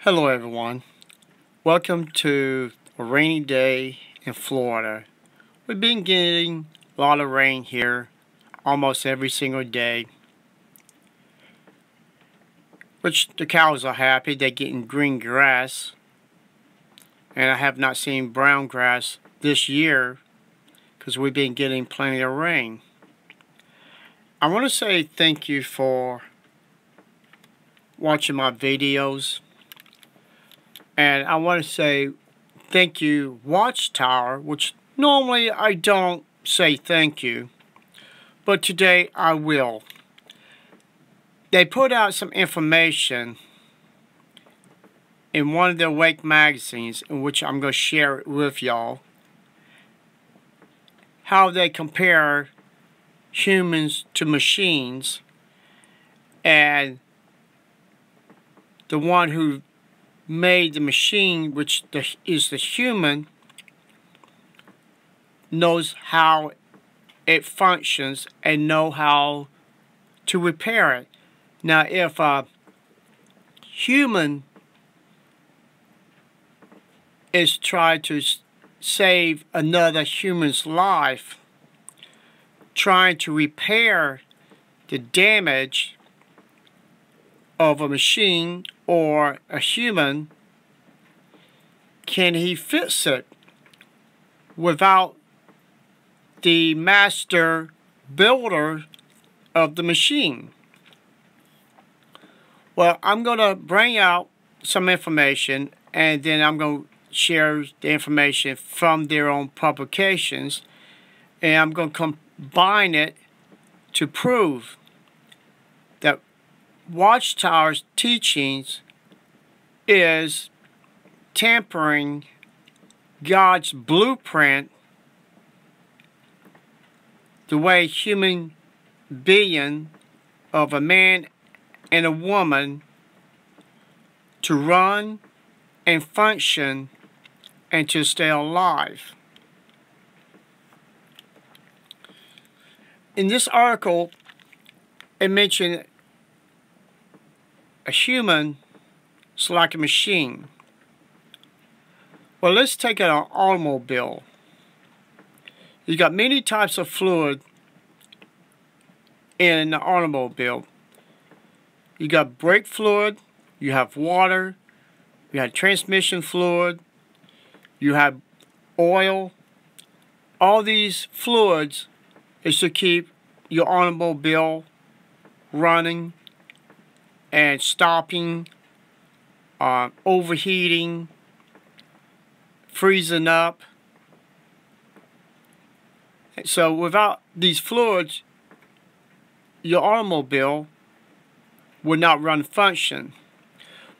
Hello everyone. Welcome to a rainy day in Florida. We've been getting a lot of rain here almost every single day, which the cows are happy. They're getting green grass, and I have not seen brown grass this year because we've been getting plenty of rain. I want to say thank you for watching my videos. And I want to say thank you, WatchTower, which normally I don't say thank you, but today I will. They put out some information in one of their Wake magazines, in which I'm going to share it with y'all, how they compare humans to machines, and the one who made the machine, which is the human, knows how it functions and know how to repair it. Now, if a human is trying to save another human's life, trying to repair the damage of a machine or a human, can he fix it without the master builder of the machine? Well, I'm going to bring out some information, and then I'm going to share the information from their own publications, and I'm going to combine it to prove that WatchTower's teachings is tampering God's blueprint, the way human being of a man and a woman to run and function and to stay alive. In this article, it mentioned a human is like a machine. Well, let's take an automobile. You got many types of fluid in the automobile. You got brake fluid, you have water, you have transmission fluid, you have oil. All these fluids is to keep your automobile running and stopping, overheating, freezing up. So without these fluids, your automobile would not run function.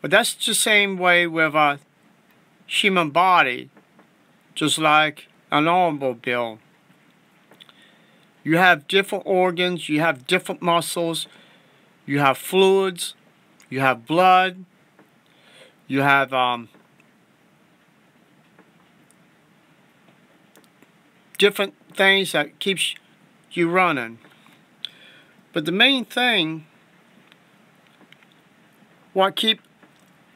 But that's the same way with a human body, just like an automobile. You have different organs, you have different muscles, you have fluids, you have blood, you have different things that keeps you running. But the main thing, what keep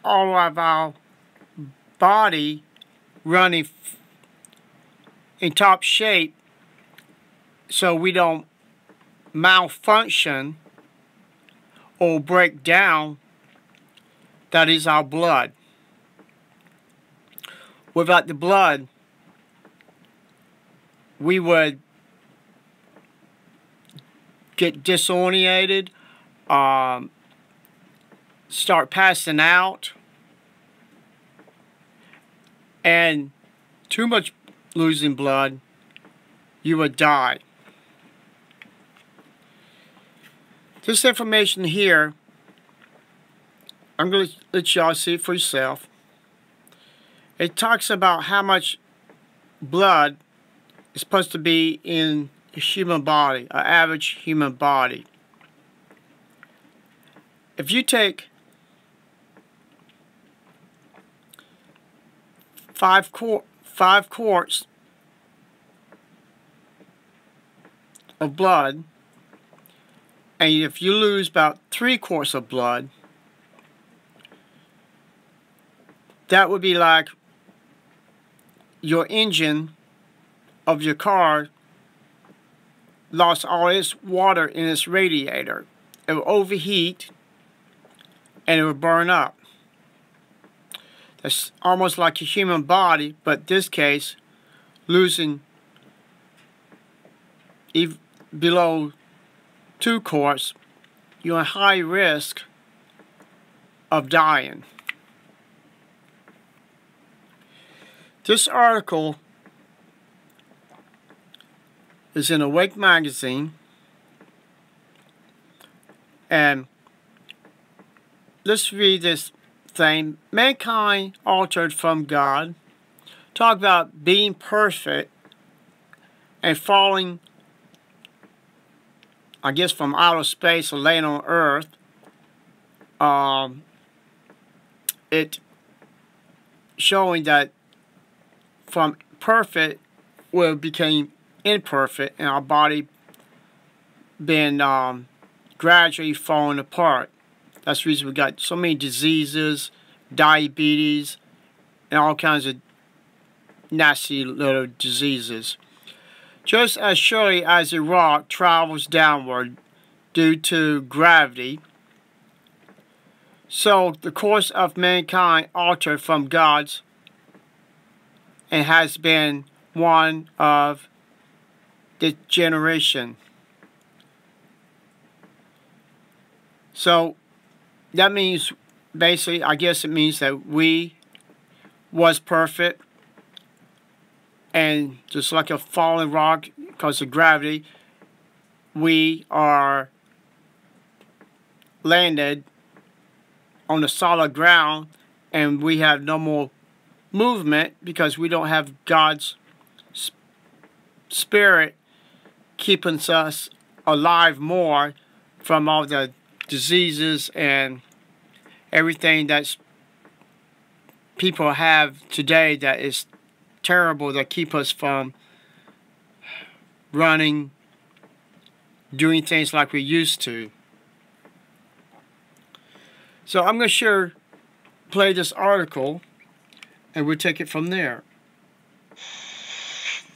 all of our body running in top shape so we don't malfunction or break down, that is our blood. Without the blood, we would get disoriented, start passing out, and too much losing blood, you would die. This information here, I'm going to let y'all see it for yourself. It talks about how much blood is supposed to be in a human body, an average human body. If you take 5 quarts of blood, and if you lose about 3 quarts of blood, that would be like your engine of your car lost all its water in its radiator. It will overheat and it will burn up. That's almost like a human body, but in this case, losing below 2 quarts, you're at high risk of dying. This article is in Awake magazine, and let's read this thing. Mankind altered from God. Talk about being perfect and falling, I guess, from outer space or laying on Earth. It showing that from perfect we became imperfect, and our body been gradually falling apart. That's the reason we got so many diseases, diabetes, and all kinds of nasty little diseases. Just as surely as a rock travels downward due to gravity, so the course of mankind altered from God's and has been one of degeneration. So that means, basically, I guess it means that we was perfect, and just like a falling rock because of gravity, we are landed on the solid ground, and we have no more movement because we don't have God's Spirit keeping us alive more from all the diseases and everything that people have today that is terrible, that keep us from running, doing things like we used to. So I'm going to play this article, and we'll take it from there.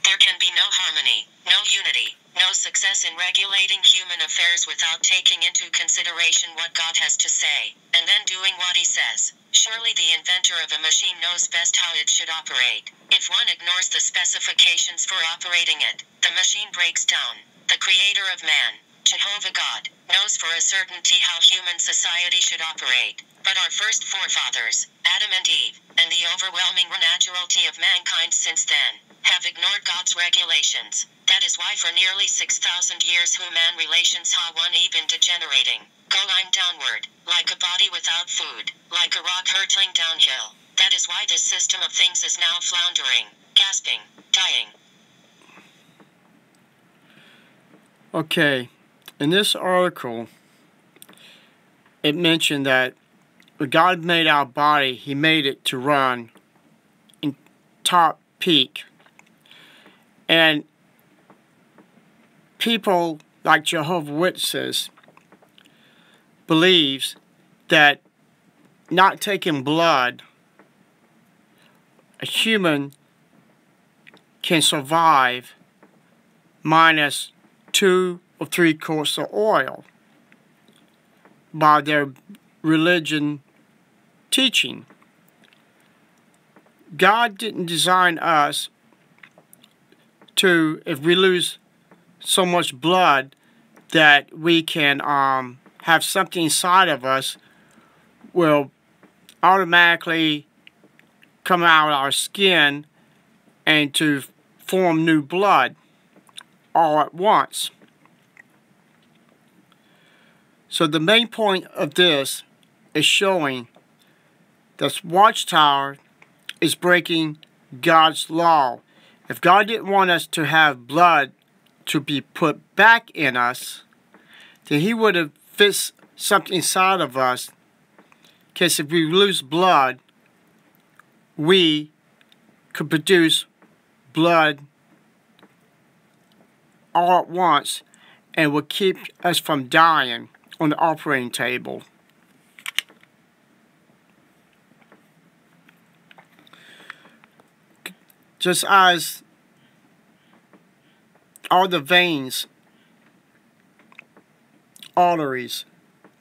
There can be no harmony, no unity, no success in regulating human affairs without taking into consideration what God has to say, and then doing what He says. Surely the inventor of a machine knows best how it should operate. If one ignores the specifications for operating it, the machine breaks down. The creator of man, Jehovah God, knows for a certainty how human society should operate. But our first forefathers, Adam and Eve, and the overwhelming naturality of mankind since then, have ignored God's regulations. That is why for nearly 6,000 years human relations have been degenerating, going downward, like a body without food, like a rock hurtling downhill. That is why this system of things is now floundering, gasping, dying. Okay, in this article, it mentioned that when God made our body, He made it to run in top peak. And people like Jehovah's Witnesses believes that not taking blood, a human can survive minus 2 or 3 quarts of oil by their religion teaching. God didn't design us to, if we lose so much blood that we can have something inside of us will automatically come out of our skin and to form new blood all at once. So the main point of this is showing that WatchTower is breaking God's law. If God didn't want us to have blood to be put back in us, then He would have fixed something inside of us. Because if we lose blood, we could produce blood all at once and will keep us from dying on the operating table. just as all the veins, arteries,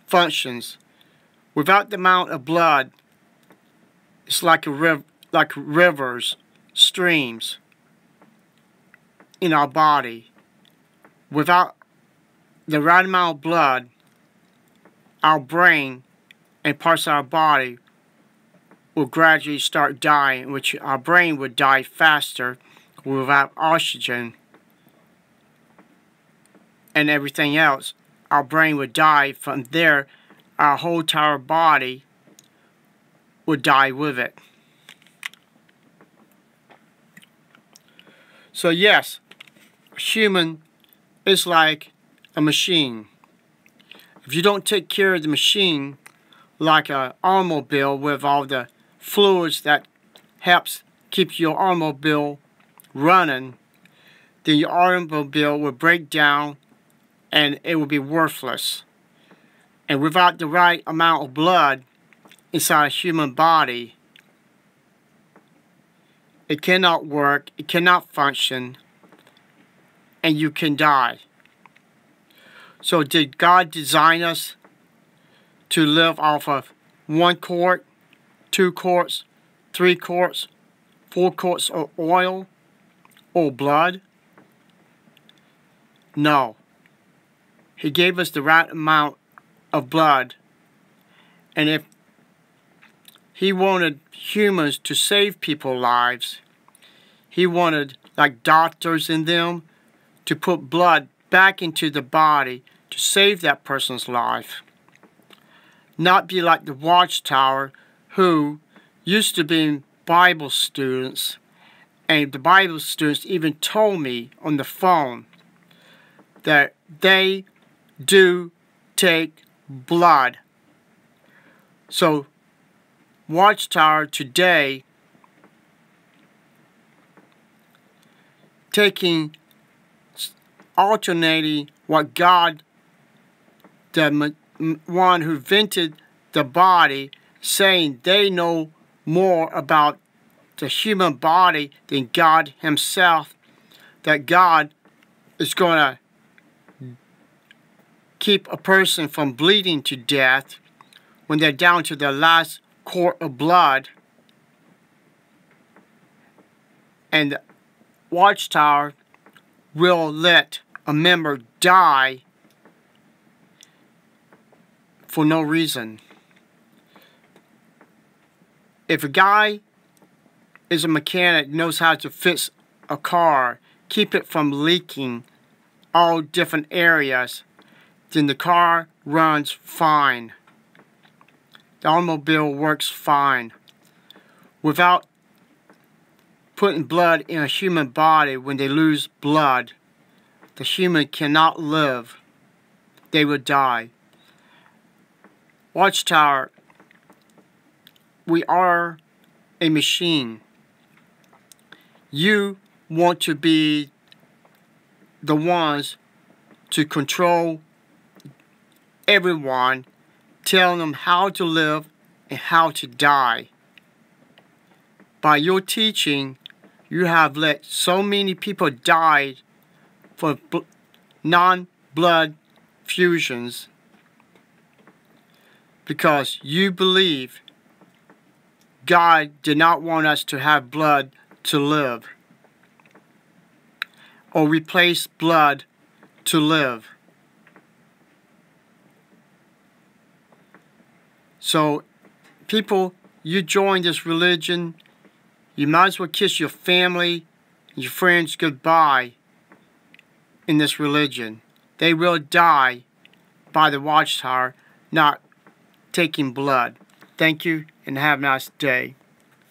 functions, without the amount of blood, it's like rivers, streams in our body. Without the right amount of blood, our brain and parts of our body will gradually start dying, which our brain would die faster without oxygen and everything else. Our brain would die. From there, our whole entire body would die with it. So yes, a human is like a machine. If you don't take care of the machine, like an automobile with all the fluids that helps keep your automobile running, then your automobile will break down and it will be worthless. And without the right amount of blood inside a human body, it cannot work, it cannot function, and you can die. So did God design us to live off of 1 quart, 2 quarts, 3 quarts, 4 quarts of oil or blood? No. He gave us the right amount of blood. And if He wanted humans to save people's lives, He wanted, like doctors in them, to put blood back into the body to save that person's life. Not be like the WatchTower, who used to be Bible students, and the Bible students even told me on the phone that they do take blood. So WatchTower today alternating what God, the one who invented the body, saying they know more about the human body than God Himself, that God is going to keep a person from bleeding to death when they're down to their last quart of blood. And the WatchTower will let a member die for no reason. If a guy is a mechanic, knows how to fix a car, keep it from leaking all different areas, then the car runs fine. The automobile works fine. Without putting blood in a human body, when they lose blood, the human cannot live. They will die. WatchTower, we are a machine. You want to be the ones to control everyone, telling them how to live and how to die. By your teaching, you have let so many people die for non-blood fusions because you believe God did not want us to have blood to live or replace blood to live. So, people, you join this religion, you might as well kiss your family and your friends goodbye in this religion. They will die by the WatchTower, not taking blood. Thank you and have a nice day.